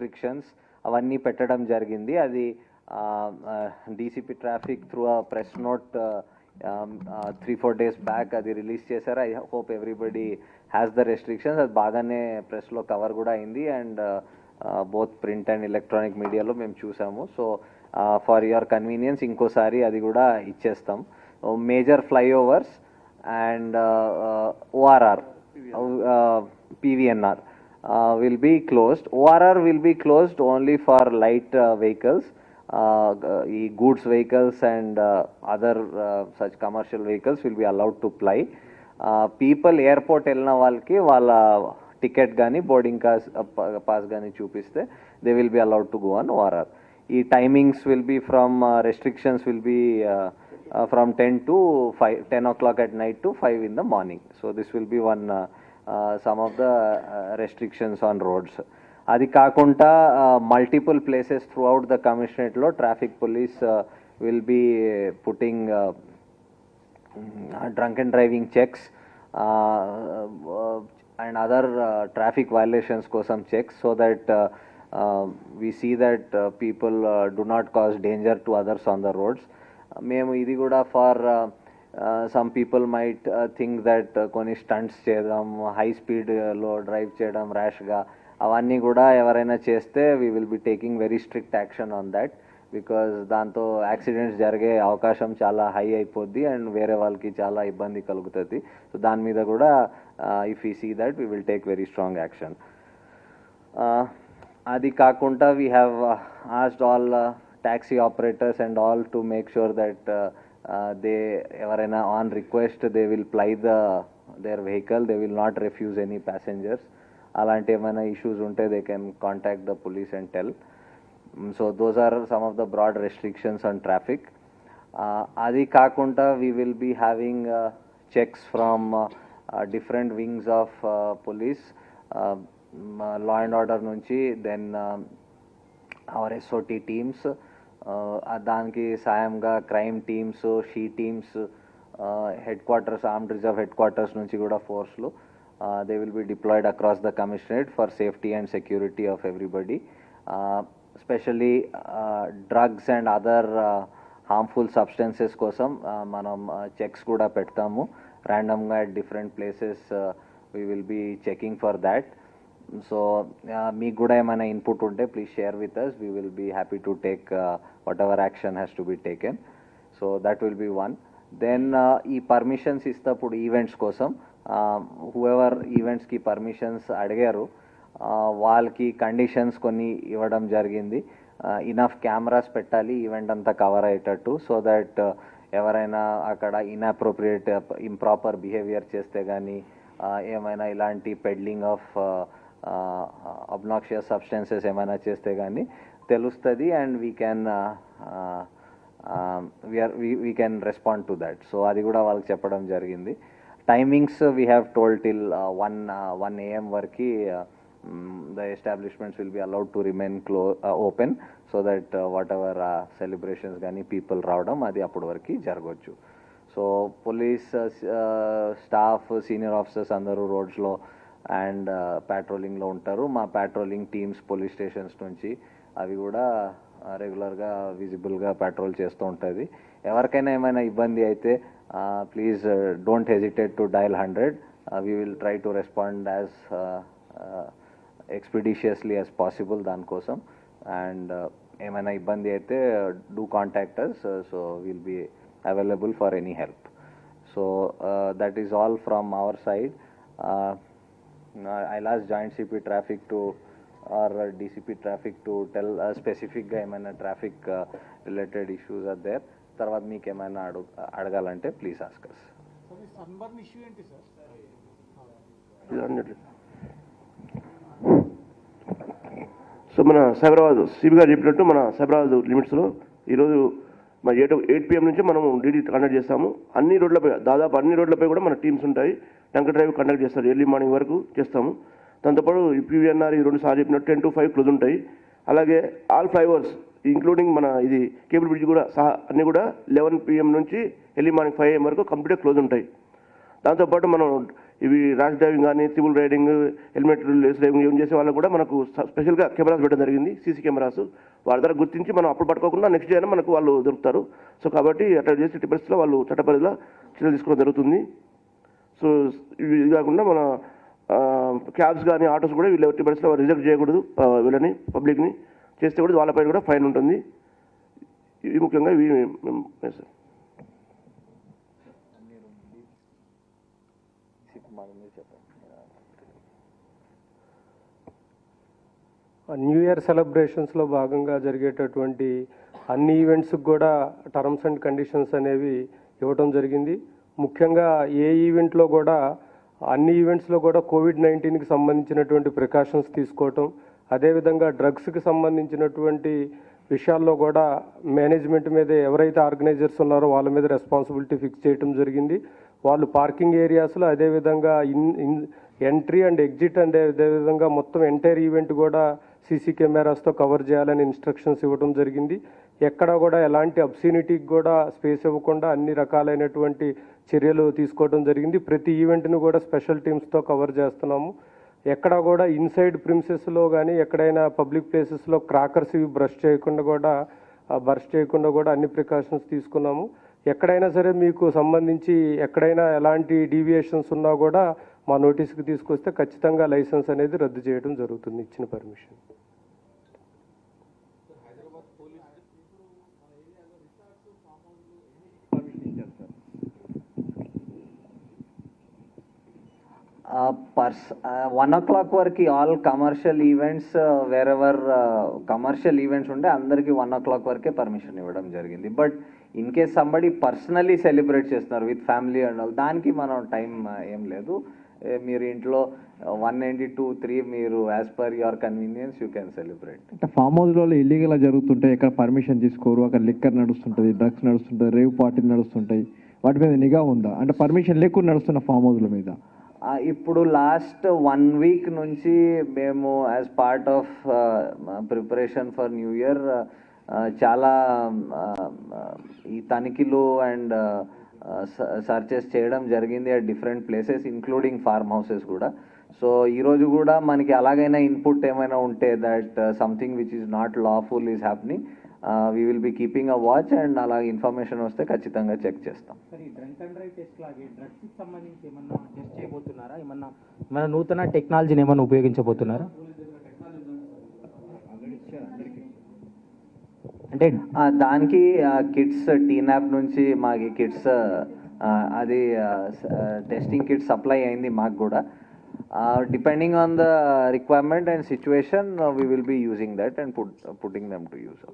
restrictions అవన్నీ పెట్టడం జరిగింది. అది DCP traffic through a press note 3-4 days back అది రిలీజ్ చేశారు. I hope everybody has the restrictions. అది బాగానే ప్రెస్లో కవర్ కూడా అయింది and both print and electronic మీడియాలో మేము చూసాము. సో ఫర్ యువర్ కన్వీనియన్స్ ఇంకోసారి అది కూడా ఇచ్చేస్తాం. Major flyovers and ORR PVNR will be closed. ORR will be closed only for light vehicles. Goods vehicles and other such commercial vehicles will be allowed to ply. People airport elna valki valla ticket gani boarding pass gani chupiste they will be allowed to go on ORR. Timings will be from restrictions will be from 10 o'clock at night to 5 in the morning. So this will be one some of the restrictions on roads. Adi kakunta multiple places throughout the commissionerate lo traffic police will be putting drunken driving checks and other traffic violations kosam checks so that we see that people do not cause danger to others on the roads. Memu idi kuda for some people might think that koni stunts chedam high speed lo drive chedam rash ga avanni kuda evaraina cheste we will be taking very strict action on that because danto accidents jarige avakasham chala high aipoddi and vere valki chala ibbandi kalugutadi. So dan meeda kuda if we see that we will take very strong action. Adi kakunta we have asked all taxi operators and all to make sure that they ఎవరైనా on request they will ply their vehicle, they will not refuse any passengers. అలాంటి ఏమైనా issues ఉంటే they can contact the police and tell. So those are some of the broad restrictions on traffic. అది కాకుండా we will be having checks from different wings of police, law and order నుంచి, then our SOT teams, దానికి సాయంగా crime teams, she teams, headquarters, armed reserve headquarters నుంచి కూడా ఫోర్స్లు they will be deployed across the commissionerate for safety and security of everybody. Specially drugs and other harmful substances కోసం మనం checks కూడా పెడతాము ర్యాండమ్గా at different places. We will be checking for that. So మీకు కూడా ఏమైనా ఇన్పుట్ ఉంటే please share with us. We will be happy to take whatever action has to be taken. So that will be one. Then ఈ permissions ఇస్తప్పుడు events కోసం whoever ఈవెంట్స్కి permissions అడిగారు వాళ్ళకి కండిషన్స్ కొన్ని ఇవ్వడం జరిగింది. ఇనఫ్ కెమెరాస్ పెట్టాలి ఈవెంట్ అంతా కవర్ అయ్యేటట్టు, సో దట్ ఎవరైనా అక్కడ ఇన్అప్రోప్రియేట్ ఇంప్రాపర్ బిహేవియర్ చేస్తే కానీ ఏమైనా ఇలాంటి పెడ్లింగ్ ఆఫ్ అబ్నాక్షియస్ సబ్స్టెన్సెస్ ఏమైనా చేస్తే కానీ తెలుస్తుంది and we can respond to that. So అది కూడా వాళ్ళకి చెప్పడం జరిగింది. Timings we have told till 1 AM వరకు the establishments will be allowed to remain open so that whatever celebrations కానీ people రావడం అది అప్పటి వరకు జరగవచ్చు. So police staff, senior officers అందరూ రోడ్స్లో అండ్ ప్యాట్రోలింగ్లో ఉంటారు. మా ప్యాట్రోలింగ్ టీమ్స్ పోలీస్ స్టేషన్స్ నుంచి అవి కూడా రెగ్యులర్గా విజిబుల్గా ప్యాట్రోల్ చేస్తూ ఉంటుంది. ఎవరికైనా ఏమైనా ఇబ్బంది అయితే please don't hesitate to dial 100. We will try to respond as expeditiously as possible దానికోసం. అండ్ ఏమైనా ఇబ్బంది అయితే do contact us. So will be available for any help. So that is all from our side. I'll ask Joint CP Traffic to or DCP Traffic to tell specific ga emaina traffic related issues are there. Tarvata meek emaina adagalante please ask us. So the sunburn issue enti sir? So మన Cyberabad CB గారు చెప్పినట్టు మన సైబరాబాద్ లిమిట్స్లో ఈరోజు మన 8 PM నుంచి మనం DD conduct చేస్తాము. అన్ని రోడ్లపై, దాదాపు అన్ని రోడ్లపై కూడా మన టీమ్స్ ఉంటాయి. టంకర్ డ్రైవ్ కండక్ట్ చేస్తారు, ఎర్లీ మార్నింగ్ వరకు చేస్తాము. దాంతోపాటు ఈ PVNR ఈ 2 సార్లు చెప్పినట్టు 10 to 5 క్లోజ్ ఉంటాయి. అలాగే ఆల్ ఫ్లైఓవర్స్ ఇంక్లూడింగ్ మన ఇది కేబుల్ బ్రిడ్జ్ కూడా సహా అన్నీ కూడా 11 PM నుంచి ఎర్లీ మార్నింగ్ 5 AM వరకు కంప్లీట్గా క్లోజ్ ఉంటాయి. దాంతోపాటు మనం ఇవి ర్యాష్ డ్రైవింగ్ కానీ triple riding helmet less driving ఏం చేసే వాళ్ళకు కూడా మనకు స్పెషల్గా కెమెరాస్ పెట్టడం జరిగింది, సీసీ కెమెరాస్. వాళ్ళ ద్వారా గుర్తించి మనం అప్పుడు పట్టుకోకుండా నెక్స్ట్ డే అయినా మనకు వాళ్ళు దొరుకుతారు. సో కాబట్టి అట్లా చేసి ఎట్టి పరిస్థితుల్లో వాళ్ళు చట్టపరిధిలో చర్యలు తీసుకోవడం జరుగుతుంది. సో ఇది కాకుండా మన క్యాబ్స్ కానీ ఆటోస్ కూడా వీళ్ళు ఎట్టి పరిస్థితుల్లో రిజెక్ట్ చేయకూడదు, వీళ్ళని పబ్లిక్ని చేస్తే కూడా వాళ్ళపైన కూడా ఫైన్ ఉంటుంది. ఇవి ముఖ్యంగా ఇవి సార్. న్యూ ఇయర్ సెలబ్రేషన్స్లో భాగంగా జరిగేటటువంటి అన్ని ఈవెంట్స్కి కూడా టర్మ్స్ అండ్ కండిషన్స్ అనేవి ఇవ్వటం జరిగింది. ముఖ్యంగా ఏ ఈవెంట్లో కూడా అన్ని ఈవెంట్స్లో కూడా కోవిడ్-19కి సంబంధించినటువంటి ప్రికాషన్స్ తీసుకోవటం, అదేవిధంగా డ్రగ్స్కి సంబంధించినటువంటి విషయాల్లో కూడా మేనేజ్మెంట్ మీద ఎవరైతే ఆర్గనైజర్స్ ఉన్నారో వాళ్ళ మీద రెస్పాన్సిబిలిటీ ఫిక్స్ చేయడం జరిగింది. వాళ్ళు పార్కింగ్ ఏరియాస్లో అదేవిధంగా ఎంట్రీ అండ్ ఎగ్జిట్ అదేవిధంగా మొత్తం ఎంటైర్ ఈవెంట్ కూడా సీసీ కెమెరాస్తో కవర్ చేయాలని ఇన్స్ట్రక్షన్స్ ఇవ్వడం జరిగింది. ఎక్కడ కూడా ఎలాంటి అబ్సీనిటీకి కూడా స్పేస్ ఇవ్వకుండా అన్ని రకాలైనటువంటి చర్యలు తీసుకోవడం జరిగింది. ప్రతి ఈవెంట్ను కూడా స్పెషల్ టీమ్స్తో కవర్ చేస్తున్నాము. ఎక్కడ కూడా ఇన్సైడ్ ప్రిమిసెస్లో కానీ ఎక్కడైనా పబ్లిక్ ప్లేసెస్లో క్రాకర్స్ ఇవి బర్స్ట్ చేయకుండా కూడా అన్ని ప్రికాషన్స్ తీసుకున్నాము. ఎక్కడైనా సరే మీకు సంబంధించి ఎక్కడైనా ఎలాంటి డీవియేషన్స్ ఉన్నా కూడా మా నోటీస్కి తీసుకొస్తే ఖచ్చితంగా లైసెన్స్ అనేది రద్దు చేయడం జరుగుతుంది, ఇచ్చిన పర్మిషన్. వన్ ఓ క్లాక్ వరకు all commercial events wherever commercial events ఉంటే అందరికీ 1 o'clock వరకే పర్మిషన్ ఇవ్వడం జరిగింది. But in case somebody personally celebrate చేస్తున్నారు విత్ ఫ్యామిలీ అండ్ ఆల్, దానికి మనం టైం ఏం లేదు. మీరు ఇంట్లో 190, 2, 3 మీరు as per your convenience you can celebrate. అంటే ఫామ్ హౌస్లో ఇల్లీగల్గా జరుగుతుంటాయి, ఎక్కడ పర్మిషన్ తీసుకోరు, అక్కడ లిక్కర్ నడుస్తుంటుంది, డ్రగ్స్ నడుస్తుంటుంది, రేవ్ పార్టీలు నడుస్తుంటాయి, వాటి మీద నిఘా ఉందా? అంటే పర్మిషన్ లేకుండా నడుస్తున్న ఫామ్ హౌస్ల మీద ఇప్పుడు లాస్ట్ 1 week నుంచి మేము as part of preparation for new year చాలా ఈ తనిఖీలు అండ్ సర్చెస్ చేయడం జరిగింది at different places including form houses కూడా. సో ఈరోజు కూడా మనకి అలాగైనా ఇన్పుట్ ఏమైనా ఉంటే that something which is not lawful is happening, we will be keeping a watch and అలా ఇన్ఫర్మేషన్ వస్తే ఖచ్చితంగా చెక్ చేస్తాం. సరే, డ్రంక్ అండ్ డ్రైవ్ టెస్ట్ లాగే డ్రగ్స్కి సంబంధించి ఏమన్నా టెస్ట్ చేయబోతున్నారా? ఏమన్నా నూతన టెక్నాలజీని ఏమన్నా ఉపయోగించబోతున్నారా? అంటే దానికి కిట్స్ టీనాప్ నుంచి మాకు కిట్స్ అది టెస్టింగ్ కిట్స్ సప్లై అయింది మాకు కూడా. Depending on the requirement and situation we will be using that and putting them to use.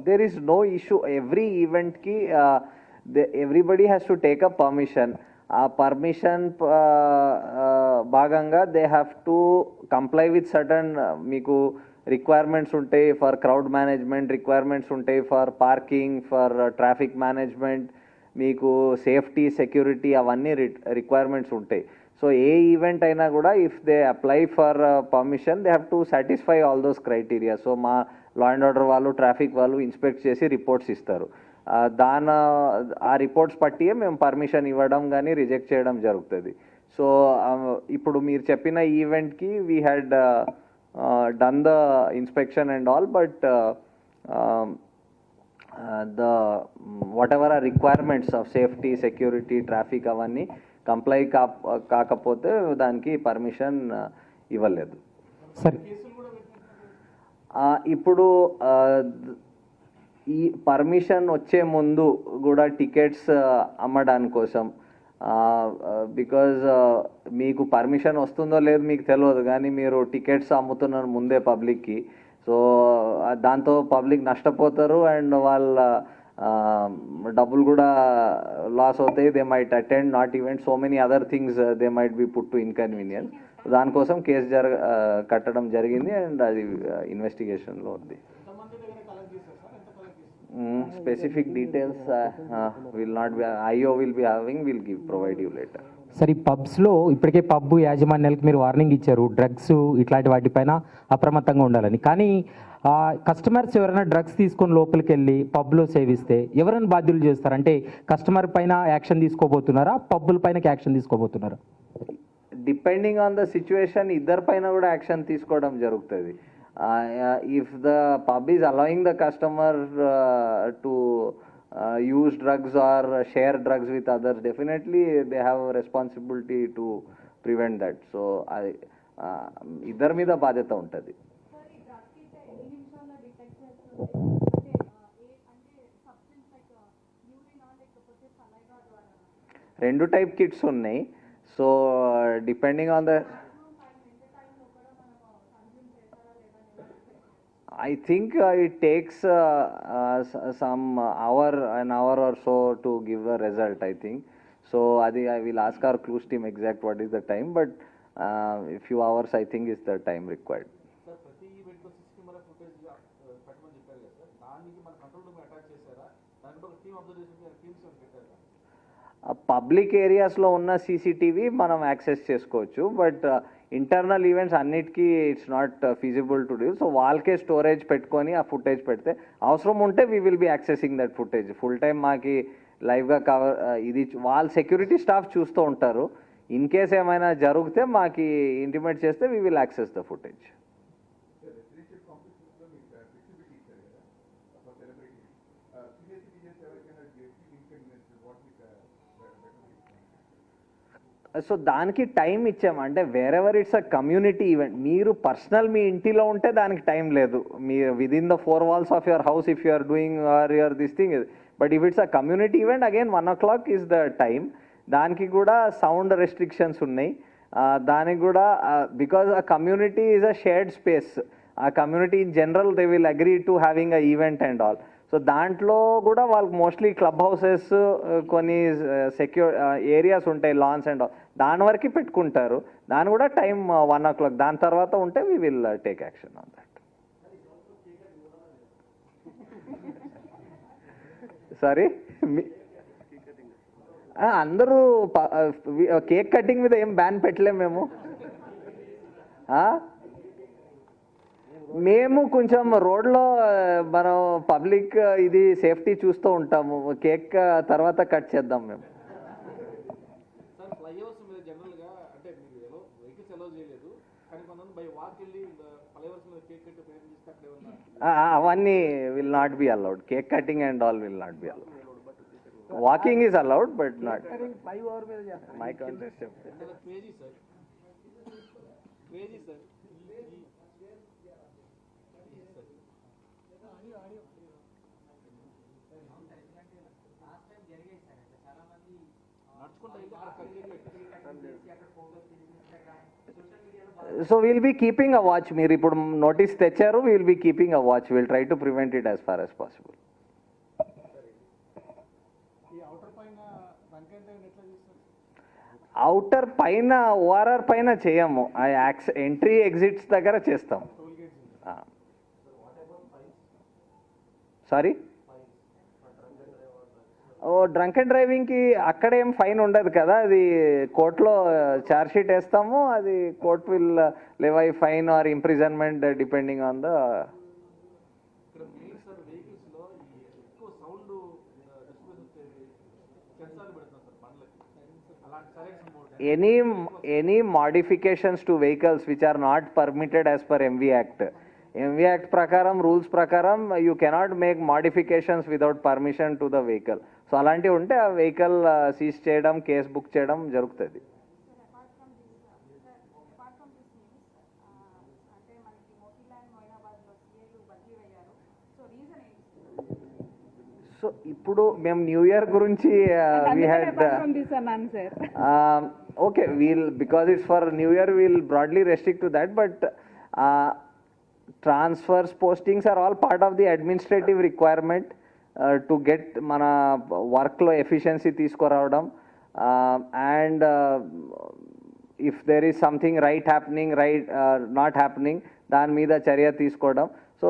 There is no issue. Every event ki everybody has to take a permission. Permission bhaganga they have to comply with certain meeku requirements ఉంటాయి for crowd management, requirements ఉంటాయి for parking, for traffic management, మీకు safety security అవన్నీ requirements ఉంటాయి. So ఏ event అయినా కూడా if they apply for permission they have to satisfy all those criteria. So మా law and order వాళ్ళు, traffic వాళ్ళు inspect చేసి రిపోర్ట్స్ ఇస్తారు. ఆ రిపోర్ట్స్ పట్టియే మేము పర్మిషన్ ఇవ్వడం కానీ రిజెక్ట్ చేయడం జరుగుతుంది. సో ఇప్పుడు మీరు చెప్పిన ఈవెంట్కి we had done the inspection and all, but the whatever are requirements of safety, security, traffic avanni comply కాకపోతే దానికి పర్మిషన్ ఇవ్వలేదు. సరే, ఇప్పుడు ఈ పర్మిషన్ వచ్చే ముందు కూడా టికెట్స్ అమ్మడాని కోసం, బికాజ్ మీకు పర్మిషన్ వస్తుందో లేదు మీకు తెలియదు, కానీ మీరు టికెట్స్ అమ్ముతున్నారు ముందే పబ్లిక్కి. సో దాంతో పబ్లిక్ నష్టపోతారు అండ్ వాళ్ళ డబ్బులు కూడా లాస్ అవుతాయి. They might attend not event, so many other things they might be put to inconvenience. దానికోసం కేసు కట్టడం జరిగింది అండ్ అది ఇన్వెస్టిగేషన్లో ఉంది. Specific details will not be, IO will be having, will provide you later. సరే, ఈ పబ్స్లో ఇప్పటికే పబ్ యాజమాన్యాలకు మీరు వార్నింగ్ ఇచ్చారు డ్రగ్స్ ఇట్లాంటి వాటిపైన అప్రమత్తంగా ఉండాలని. కానీ కస్టమర్స్ ఎవరైనా డ్రగ్స్ తీసుకొని లోపలికి వెళ్ళి పబ్లో సేవిస్తే ఎవరైనా బాధ్యులు చేస్తారు? అంటే కస్టమర్ పైన యాక్షన్ తీసుకోబోతున్నారా, పబ్బుల పైన యాక్షన్ తీసుకోబోతున్నారా? డిపెండింగ్ ఆన్ ద సిచ్యువేషన్ ఇద్దరి పైన కూడా యాక్షన్ తీసుకోవడం జరుగుతుంది. If the pub is allowing the customer to use drugs or share drugs with others, definitely they have responsibility to prevent that. So అది ఇద్దరి మీద బాధ్యత ఉంటుంది. రెండు టైప్ కిట్స్ ఉన్నాయి. So depending on the, I think it takes some an hour or so to give a result, I think. So I will ask our clues team exact what is the time, but a few hours I think is the time required. Sir ప్రతి ఈవెంట్లో system footage పెట్టమని చెప్పారు కదా sir, దానికి మన control room attach చేశారా? దాంట్లో ఒక టీమ్ అబ్జర్వేషన్ టీమ్స్ పెట్టారా? పబ్లిక్ ఏరియాస్లో ఉన్న సీసీటీవీ మనం యాక్సెస్ చేసుకోవచ్చు, బట్ ఇంటర్నల్ ఈవెంట్స్ అన్నిటికీ it's not feasible to do. So వాళ్ళకే స్టోరేజ్ పెట్టుకొని ఆ ఫుటేజ్ పెడితే అవసరం ఉంటే we will be accessing that footage. Full time మాకి లైవ్గా కవర్ ఇది వాళ్ళ సెక్యూరిటీ స్టాఫ్ చూస్తూ ఉంటారు. ఇన్ కేస్ ఏమైనా జరిగితే మాకి ఇంటిమేట్ చేస్తే we will access the footage. So దానికి టైం ఇచ్చాము. అంటే wherever it's a community event, మీరు పర్సనల్ మీ ఇంటిలో ఉంటే దానికి టైం లేదు. మీరు within the 4 walls of your house if you are doing or your this thing. But if it's a community event again 1 o'clock is the time. దానికి కూడా sound restrictions ఉన్నాయి. దానికి కూడా because a community is a shared space, ఆ community in general they will agree to having a event and all. So దాంట్లో కూడా వాళ్ళకి mostly club houses కొన్ని సెక్యూర్ ఏరియాస్ ఉంటాయి, లాన్స్ అండ్ ఆల్, దాని వరకు పెట్టుకుంటారు. దాని కూడా టైం 1 o'clock. దాని తర్వాత ఉంటే we will take action on that. Sorry, అందరూ కేక్ కటింగ్ మీద ఏం బ్యాన్ పెట్టలేము మేము. మేము కొంచెం రోడ్లో మనం పబ్లిక్ ఇది సేఫ్టీ చూస్తూ ఉంటాము. కేక్ తర్వాత కట్ చేద్దాం మేము. సార్ ఫ్లైఓవర్స్ మీద జనరల్గా అంటే మీరు ఎలా వెహికల్స్ ఎలా చేయలేదు, కానీ కొంతమంది బై వాక్ వెళ్ళి ఫ్లైఓవర్స్ మీద కేక్ కట్టి ప్రయత్నం చేస్తే అక్కడ ఏమన్నా అవన్నీ will not be allowed. Cake cutting and all will not be allowed. Walking is allowed but not my contest. Crazy sir, crazy sir. So will be keeping a watch. మీరు ఇప్పుడు notice తెచ్చారు, will be keeping a watch. Will try to prevent it as far as possible. Outer పైన ORR పైన చేయము, entry exits దగ్గర చేస్తాం. Sorry, drunk and డ్రైవింగ్కి అక్కడ ఏం ఫైన్ ఉండదు కదా, అది కోర్టులో ఛార్జ్ షీట్ వేస్తాము. అది court will levy fine or imprisonment depending on the. Any modifications to vehicles which are not permitted as per MV Act. MV Act prakaram, rules prakaram, you cannot make modifications without permission to the vehicle. So alanti unte a vehicle seize cheyadam, case book cheyadam jarugutadi. So ఇప్పుడు మేము new year గురించి we had okay we'll because it's for new year we'll broadly restrict to that, but transfers postings are all part of the administrative requirement to get మన వర్క్లో efficiency తీసుకురావడం. And if there is something right happening, right not happening, దాని మీద చర్య తీసుకోవడం. So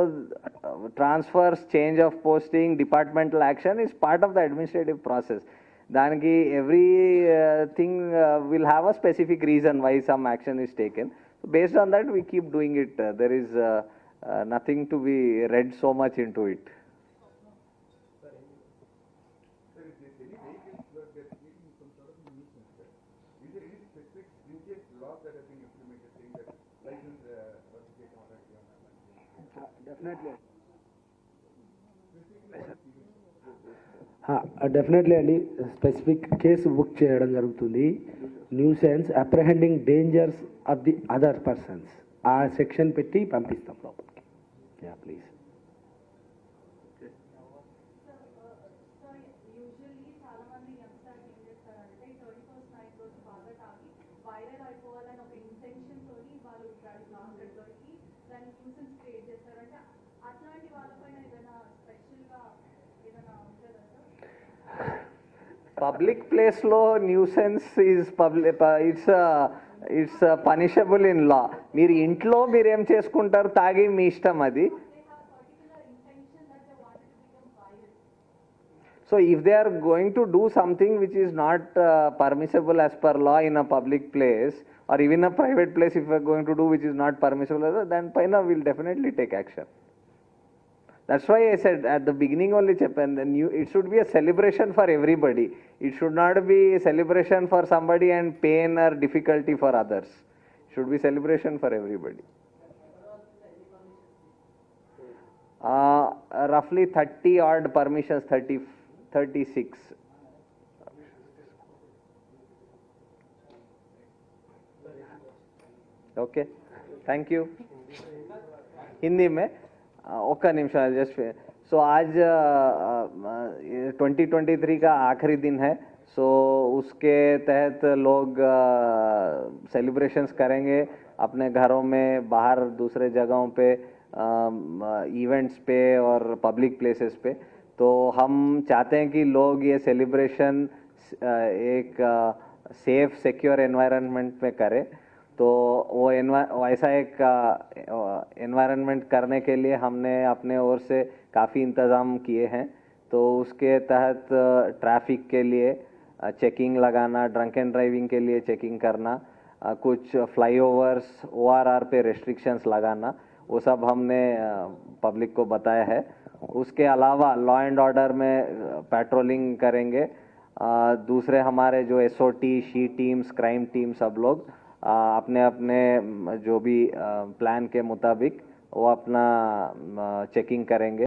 transfers, change of posting, departmental action is part of the administrative process. Daniki every thing will have a specific reason why some action is taken. So based on that we keep doing it. There is nothing to be read so much into it. Definitely అండి specific case book చేయడం జరుగుతుంది nuisance apprehending dangers of the other persons ఆ section పెట్టి పంపిస్తాం లోపలికి yeah please usually చాలా మంది youngsters ఏం చేస్తారంటే 31st నైట్ రోజు బాగా తాగి వైరల్ అయిపోవాలని ఒక ఇంటెన్షన్ తోని వాళ్ళు అక్కడ దొరికి దాన్ని న్యూసెన్స్ క్రియేట్ చేస్తారంటే అట్లాంటి వాళ్ళపైన ఏదైనా స్పెషల్గా ఏదైనా ఉంటుందా sir? Public place law nuisance is public, it's punishable in law. మీరు ఇంట్లో మీరు ఏం చేసుకుంటారు తాగి మీ ఇష్టం అది. They have a particular intention that they wanted to become viral. So if they are going to do something which is not permissible as per law in a public place or even a private place, if we are going to do which is not permissible, then paina will definitely take action. That's why I said at the beginning only చెప్పాను, it should be a celebration for everybody. It should not be a celebration for somebody and pain or difficulty for others. It should be celebration for everybody. Roughly 30 odd permissions, 36. Okay, thank you. Hindi में ओका निमिषम just so आज 2023 का आखिरी दिन है. सो उसके तहत लोग सेलिब्रेशंस करेंगे अपने घरों में, बाहर दूसरे जगहों पे, इवेंट्स पे और पब्लिक प्लेसेस पे. तो हम चाहते हैं कि लोग ये सेलिब्रेशन एक सेफ सिक्योर एनवायरनमेंट में करें. तो वो वैसा एक एनवायरनमेंट करने के लिए हमने अपने ओर से काफ़ी इंतज़ाम किए हैं. तो उसके तहत ट्रैफिक के लिए चेकिंग लगाना, ड्रंक एंड ड्राइविंग के लिए चेकिंग करना, कुछ फ्लाईओवर्स ORR पे रेस्ट्रिक्शंस लगाना, वो सब हमने पब्लिक को बताया है. उसके अलावा लॉ एंड ऑर्डर में पेट्रोलिंग करेंगे. दूसरे हमारे जो SOT, she teams, crime team, सब लोग अपने अपने जो भी प्लान के मुताबिक वो अपना चेकिंग करेंगे.